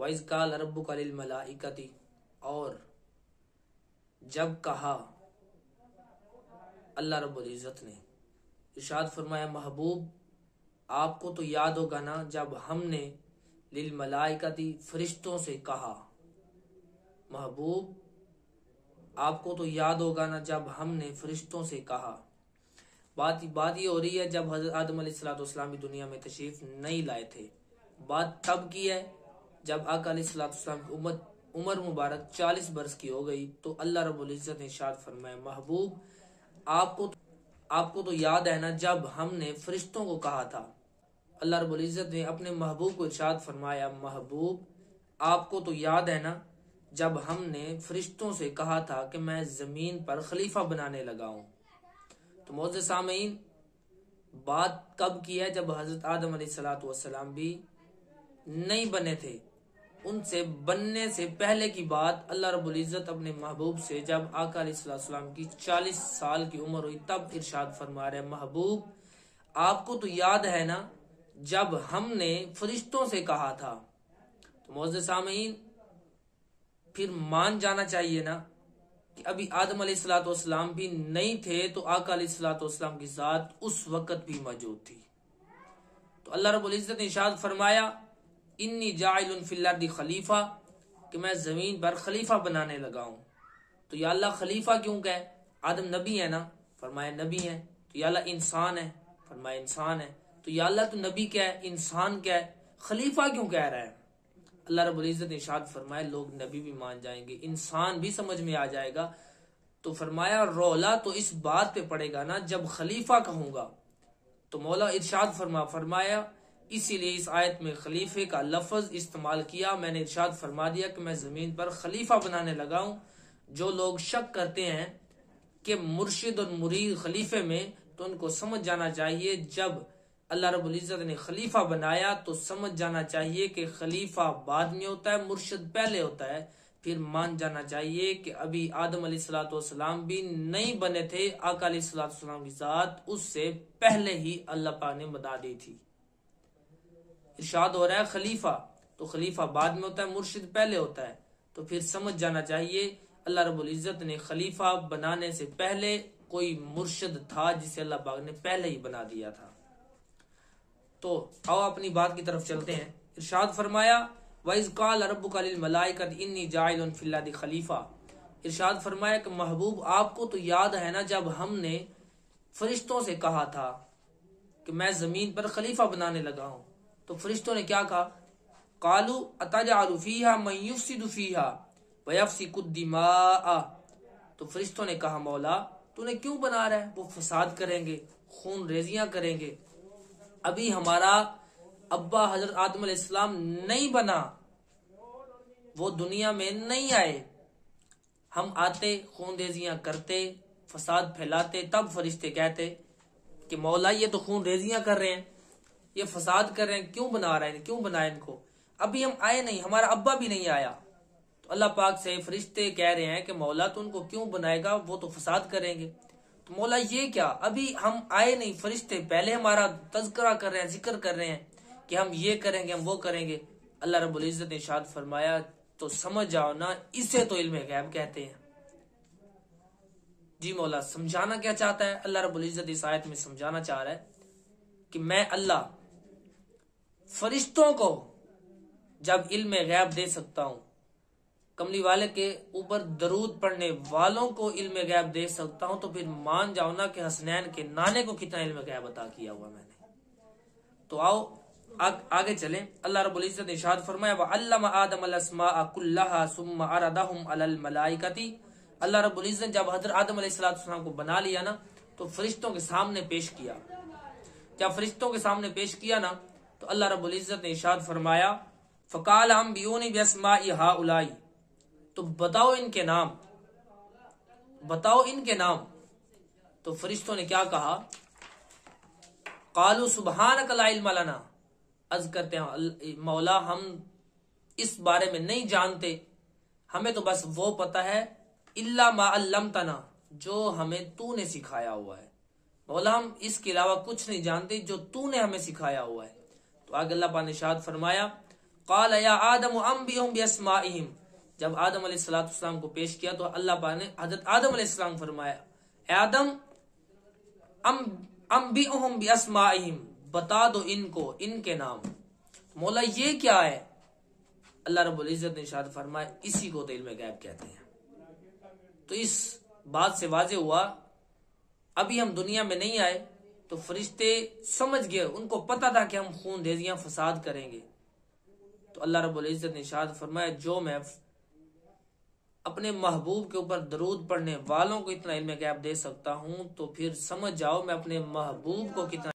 وَإِذْ قَالَ رَبُّكَ لِلْمَلَائِكَةِ، اور جب کہا اللہ رب العزت نے، ارشاد فرمایا محبوب آپ کو تو یاد ہوگا نا جب ہم نے للملائکتی فرشتوں سے کہا، محبوب آپ کو تو یاد ہوگا نا جب ہم نے فرشتوں سے کہا۔ بات یہ ہو رہی ہے جب حضرت آدم علیہ السلام بھی دنیا میں تشریف نہیں لائے تھے۔ بات تب کی ہے جب آقا علیہ السلام کی عمر مبارک 40 برس کی ہو گئی، تو اللہ رب العزت نے ارشاد فرمایا محبوب آپ کو تو یاد ہے نا جب ہم نے فرشتوں کو کہا تھا۔ اللہ رب العزت نے اپنے محبوب کو ارشاد فرمایا محبوب آپ کو تو یاد ہے نا جب ہم نے فرشتوں سے کہا تھا کہ میں زمین پر خلیفہ بنانے لگا ہوں۔ تو معزز سامعین، بات کب کی ہے جب حضرت آدم علیہ السلام بھی نہیں بنے تھے، ان سے بننے سے پہلے کی بات اللہ رب العزت اپنے محبوب سے جب آقا علیہ السلام کی 40 سال کی عمر ہوئی تب ارشاد فرما رہے محبوب آپ کو تو یاد ہے نا جب ہم نے فرشتوں سے کہا تھا۔ تو معزز سامعین، پھر مان جانا چاہیے نا کہ ابھی آدم علیہ السلام بھی نہیں تھے تو آقا علیہ السلام کی ذات اس وقت بھی موجود تھی۔ تو اللہ رب العزت نے ارشاد فرمایا انی جاعل فی الارض خلیفہ، کہ میں زمین پر خلیفہ بنانے لگا ہوں۔ تو یا اللہ خلیفہ کیوں کہے؟ آدم نبی ہے نا، فرمایا نبی ہے۔ تو یا اللہ انسان ہے، فرمایا انسان ہے۔ تو یا اللہ تو نبی کیا ہے، انسان کیا ہے، خلیفہ کیوں کہہ رہا ہے؟ اللہ رب العزت نے ارشاد فرمایا لوگ نبی بھی مان جائیں گے، انسان بھی سمجھ میں آ جائے گا۔ تو فرمایا رولا تو اس بات پہ پڑے گا نا جب خلیفہ کہوں گا۔ تو مولا ارشاد فرمایا اسی لیے اس آیت میں خلیفے کا لفظ استعمال کیا۔ میں نے ارشاد فرما دیا کہ میں زمین پر خلیفہ بنانے لگا ہوں۔ جو لوگ شک کرتے ہیں کہ مرشد اور مرید خلیفے میں، تو ان کو سمجھ جانا چاہیے جب اللہ رب العزت نے خلیفہ بنایا تو سمجھ جانا چاہیے کہ خلیفہ بعد میں ہوتا ہے، مرشد پہلے ہوتا ہے۔ پھر مان جانا چاہیے کہ ابھی آدم علیہ السلام بھی نہیں بنے تھے، آقا علیہ السلام کی ذات اس سے پہلے ہی اللہ پاک نے بنا دی تھی۔ ارشاد ہو رہا ہے خلیفہ، تو خلیفہ بعد میں ہوتا ہے، مرشد پہلے ہوتا ہے۔ تو پھر سمجھ جانا چاہیے اللہ رب العزت نے خلیفہ بنانے سے پہلے کوئی مرشد تھا جسے اللہ پاک نے پہلے ہی بنا دیا تھا۔ تو آؤ اپنی بات کی طرف چلتے ہیں۔ ارشاد فرمایا وَإِذْ قَالَ رَبُّكَ لِلْمَلَائِكَةِ إِنِّي جَاعِلٌ فِي الْأَرْضِ خلیفہ، ارشاد فرمایا کہ محبوب آپ کو تو یاد ہے نا جب ہم نے فرشتوں سے کہا تھا کہ میں زمین پر خلیفہ بنانے لگا ہوں۔ تو فرشتوں نے کیا کہا؟ قالوا اتجعل فیہا من یفسد فیہا ویفسک الدماء، تو فرشتوں نے کہا مولا تو نے کیوں بنا رہا ہے، وہ فساد کریں گے، خون ریزیاں کریں گے۔ ابھی ہمارا ابا حضرت آدم علیہ السلام نہیں بنا، وہ دنیا میں نہیں آئے، ہم آتے خون ریزیاں کرتے فساد پھیلاتے، تب فرشتے کہتے کہ مولا یہ تو خون ریزیاں کر رہے ہیں، یہ فساد کر رہے ہیں، کیوں بنا رہے ہیں، کیوں بنائے ان کو؟ ابھی ہم آئے نہیں، ہمارا ابا بھی نہیں آیا۔ تو اللہ پاک سے فرشتے کہہ رہے ہیں کہ مولا تو ان کو کیوں بنائے گا، وہ تو فساد کریں گے۔ تو مولا یہ کیا، ابھی ہم آئے نہیں، فرشتے پہلے ہمارا تذکرہ کر رہے ہیں، ذکر کر رہے ہیں کہ ہم یہ کریں گے، ہم وہ کریں گے۔ اللہ رب العزت نے ارشاد فرمایا تو سمجھ جاؤ نا اسے تو علم غیب کہتے ہیں۔ جی مولا سمجھانا کیا چاہتا ہے؟ اللہ رب العزت اس آیت میں سمجھانا چاہ رہا ہے کہ میں اللہ فرشتوں کو جب علم غیب دے سکتا ہوں، کملی والے کے اوپر درود پڑھنے والوں کو علم غیب دے سکتا ہوں، تو پھر مان جاؤ نا کہ حسنین کے نانے کو کتنا علم غیب عطا کیا ہوا میں نے۔ تو آؤ آگے چلیں۔ اللہ رب العزت نے ارشاد فرمایا وَعَلَّمَ آدَمَ الْأَسْمَاءَ كُلَّهَا ثُمَّ عَرَضَهُمْ عَلَى الْمَلَائِكَةِ، اللہ رب العزت جب حضرت آدم علیہ السلام کو بنا لیا نا تو فرشتوں کے سامنے پیش کیا۔ جب فرشتوں کے سامنے پیش کیا نا تو اللہ رب العزت نے ارشاد فرمایا فَقَالَ أَنْبِئُونِي بِأَسْمَاءِ هَؤُلَاءِ، تو بتاؤ ان کے نام، بتاؤ ان کے نام۔ تو فرشتوں نے کیا کہا؟ قَالُوا سُبْحَانَكَ لَا عِلْمَ لَنَا، عرض کرتے ہیں مولا ہم اس بارے میں نہیں جانتے، ہمیں تو بس وہ پتہ ہے إِلَّا مَا عَلَّمْتَنَا، جو ہمیں تو نے سکھایا ہوا ہے۔ مولا ہم اس کے علاوہ کچھ نہیں جانتے جو تو نے ہمیں سکھایا ہوا ہے۔ تو آگے اللہ پاک نے ارشاد فرمایا قال یا آدم انبئہم باسمائہم، جب آدم علیہ السلام کو پیش کیا تو اللہ پاک نے حضرت آدم علیہ السلام فرمایا اے آدم انبئہم باسمائہم، بتا دو ان کو ان کے نام۔ مولا یہ کیا ہے؟ اللہ رب العزت نے ارشاد فرمایا اسی کو تو علم غیب کہتے ہیں۔ تو اس بات سے واضح ہوا ابھی ہم دنیا میں نہیں آئے تو فرشتے سمجھ گئے، ان کو پتا تھا کہ ہم خون ریزیاں فساد کریں گے۔ تو اللہ رب العزت نے ارشاد فرمایا جو میں اپنے محبوب کے اوپر درود پڑھنے والوں کو اتنا علم غیب دے سکتا ہوں تو پھر سمجھ جاؤ میں اپنے محبوب کو کتنا